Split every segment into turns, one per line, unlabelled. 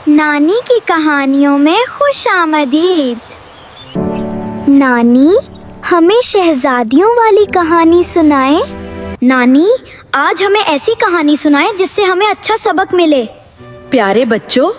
नानी की कहानियों में खुश आमदीद। नानी, हमें शहजादियों वाली कहानी सुनाए। नानी, आज हमें ऐसी कहानी सुनाए जिससे हमें अच्छा सबक मिले।
प्यारे बच्चों,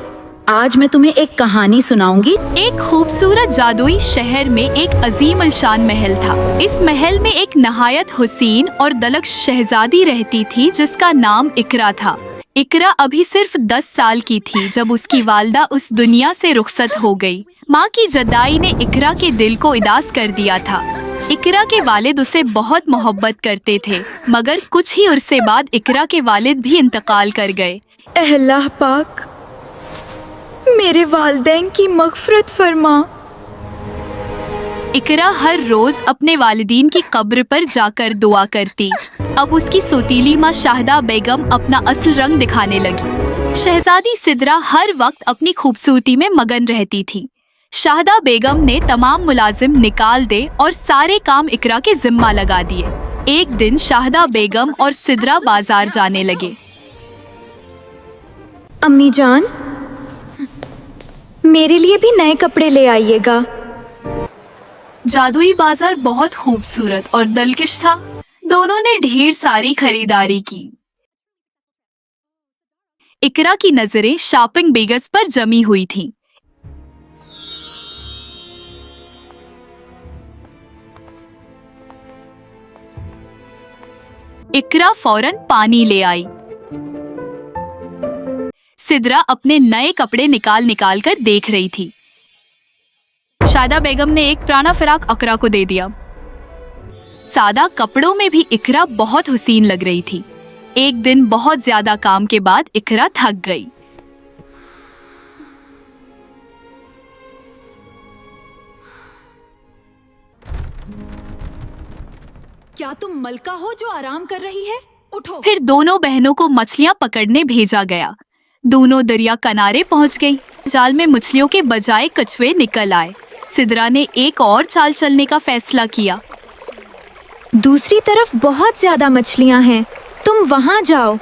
आज मैं तुम्हें एक कहानी सुनाऊंगी।
एक खूबसूरत जादुई शहर में एक अजीम अलशान महल था। इस महल में एक नहायत हुसीन और दलक्ष शहजादी रहती थी जिसका नाम इकरा था। इकरा अभी सिर्फ 10 साल की थी जब उसकी वालिदा उस दुनिया से रुखसत हो गई। माँ की जुदाई ने इकरा के दिल को उदास कर दिया था। इकरा के वालिद उसे बहुत मोहब्बत करते थे, मगर कुछ ही अरसे बाद इकरा के वालिद भी इंतकाल कर गए।
अल्लाह पाक, मेरे वालिदैन की मग़फ़िरत फरमा।
इकरा हर रोज अपने वालिदीन की कब्र पर जाकर दुआ करती। अब उसकी सौतीली माँ शाहदा बेगम अपना असल रंग दिखाने लगी। शहजादी सिदरा हर वक्त अपनी खूबसूरती में मगन रहती थी। शाहदा बेगम ने तमाम मुलाजिम निकाल दे और सारे काम इकरा के जिम्मा लगा दिए। एक दिन शाहदा बेगम और सिदरा बाजार जाने लगे।
अम्मी जान, मेरे लिए भी नए कपड़े ले आइएगा।
जादुई बाजार बहुत खूबसूरत और दिलकश था। दोनों ने ढेर सारी खरीदारी की। इकरा की नजरें शॉपिंग बैग्स पर जमी हुई थीं। इकरा फौरन पानी ले आई। सिदरा अपने नए कपड़े निकाल कर देख रही थी। शाहदा बेगम ने एक पुराना फिराक इकरा को दे दिया। सादा कपड़ों में भी इकरा बहुत हुसीन लग रही थी। एक दिन बहुत ज्यादा काम के बाद इकरा थक गई।
क्या तुम मलका हो जो आराम कर रही है? उठो।
फिर दोनों बहनों को मछलियां पकड़ने भेजा गया। दोनों दरिया किनारे पहुंच गईं। जाल में मछलियों के बजाय कछुए निकल आए। सिदरा ने एक और चाल चलने का फैसला किया।
दूसरी तरफ बहुत ज्यादा मछलियां हैं, तुम वहां जाओ।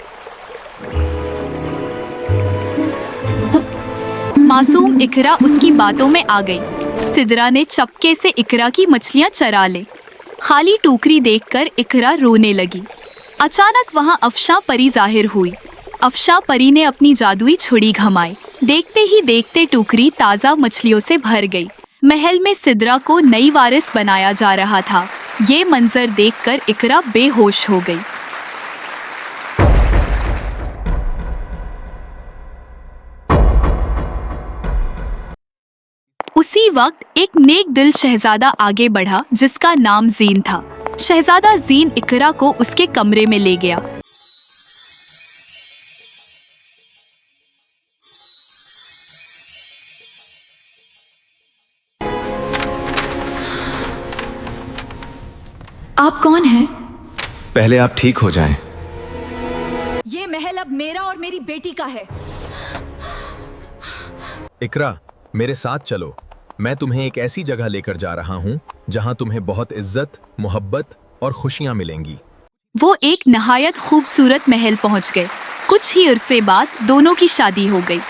मासूम इकरा उसकी बातों में आ गई। सिदरा ने चपके से इकरा की मछलियां चरा ले। खाली टोकरी देखकर इकरा रोने लगी। अचानक वहां अफशा परी जाहिर हुई। अफशा परी ने अपनी जादुई छुरी घमाई। देखते ही देखते टोकरी ताज़ा मछलियों से भर गई। महल में सिदरा को नई वारिस बनाया जा रहा था। ये मंजर देखकर इकरा बेहोश हो गई। उसी वक्त एक नेक दिल शहजादा आगे बढ़ा जिसका नाम जीन था। शहजादा जीन इकरा को उसके कमरे में ले गया।
आप कौन हैं?
पहले आप ठीक हो जाएं।
ये महल अब मेरा और मेरी बेटी का है।
इकरा, मेरे साथ चलो। मैं तुम्हें एक ऐसी जगह लेकर जा रहा हूँ जहाँ तुम्हें बहुत इज्जत, मोहब्बत और खुशियाँ मिलेंगी।
वो एक नहायत खूबसूरत महल पहुँच गए। कुछ ही अरसे बाद दोनों की शादी हो गई।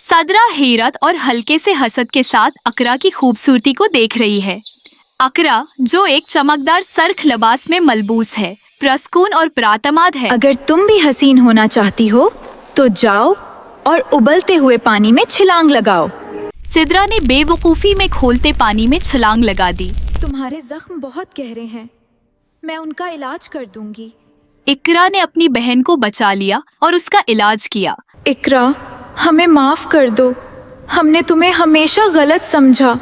सदरा हैरत और हल्के से हसद के साथ इकरा की खूबसूरती को देख रही है। इकरा, जो एक चमकदार सरख लिबास में मलबूस है, प्रस्कून और प्रातमाद है।
अगर तुम भी हसीन होना चाहती हो तो जाओ और उबलते हुए पानी में छलांग लगाओ।
सिदरा ने बेवकूफ़ी में खोलते पानी में छलांग लगा दी।
तुम्हारे जख्म बहुत गहरे हैं, मैं उनका इलाज कर दूंगी।
इकरा ने अपनी बहन को बचा लिया और उसका इलाज किया।
इकरा, हमें माफ कर दो, हमने तुम्हें हमेशा गलत समझा।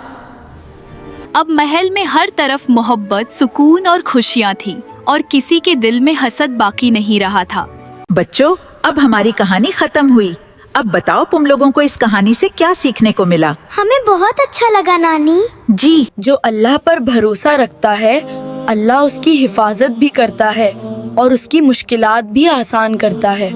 अब महल में हर तरफ मोहब्बत, सुकून और खुशियाँ थीं और किसी के दिल में हसद बाकी नहीं रहा था।
बच्चों, अब हमारी कहानी खत्म हुई। अब बताओ, तुम लोगों को इस कहानी से क्या सीखने को मिला?
हमें बहुत अच्छा लगा नानी
जी।
जो अल्लाह पर भरोसा रखता है, अल्लाह उसकी हिफाजत भी करता है और उसकी मुश्किलात भी आसान करता है।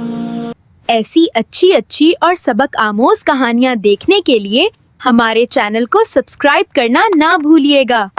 ऐसी अच्छी अच्छी और सबक आमोज कहानियाँ देखने के लिए हमारे चैनल को सब्सक्राइब करना ना भूलिएगा।